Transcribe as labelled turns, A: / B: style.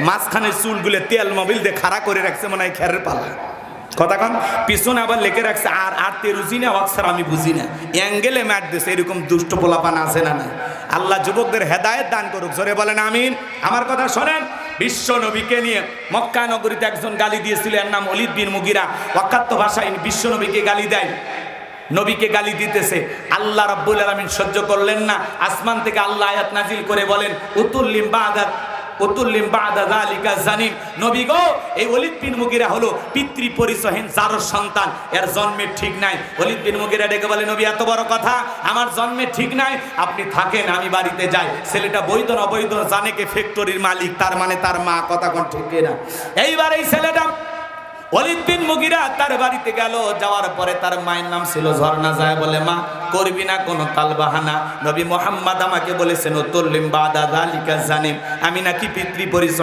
A: মাঝখানের চুলগুলো তেল মোবিল দিয়ে খাড়া করে রাখছে মনে হয় খেরের পালা কথা কন পিছনে আবার লেখে রাখছে আর তেরুজি না অক্সার আমি বুঝি না অ্যাঙ্গেলে ম্যাট দিছে এরকম দুষ্ট পোলাপান আছে না না আল্লাহ যুবকদের হেদায়েত দান করুক জোরে বলেন আমিন আমার কথা শোনেন বিশ্ব নবীকে নিয়ে মক্কা নগরীতে একজন গালি দিয়েছিল এর নাম ওলীদ বিন মুগীরা ওয়াক্কাত্ত ভাষায় বিশ্ব নবীকে গালি দেয় নবীকে গালি দিতেছে আল্লাহ রাব্বুল আলামিন সহ্য করলেন না আসমান থেকে আল্লাহ আয়াত নাজিল করে বলেন উতুল্লিম বাদা যালিকা জানিম নবী গো এই ওলীদ বিন মুগীরা হলো পিতৃ পরিচয়হীন জারর সন্তান এর জন্মের ঠিক নাই ওলীদ বিন মুগীরা ডেকে বলে নবী এত বড় কথা আমার জন্মের ঠিক নাই আপনি থাকেন আমি বাড়িতে যাই ছেলেটা বৈধ না অবৈধ জানে কে ফ্যাক্টরির মালিক তার মানে তার মা কথা কোন ঠিক না এইবার এই ছেলেটা ওলীদ বিন মুগীরা তার বাড়িতে গেল যাওয়ার পরে তার মায়ের নাম ছিল ঝর্ণা যায় বলে মা করবি না কোনো তালবাহানা নবী মুহাম্মদ আমাকে বলেছেন উতুল্লিম বাদা যালিকা জানিম আমি নাকি পিতৃ পরিচয়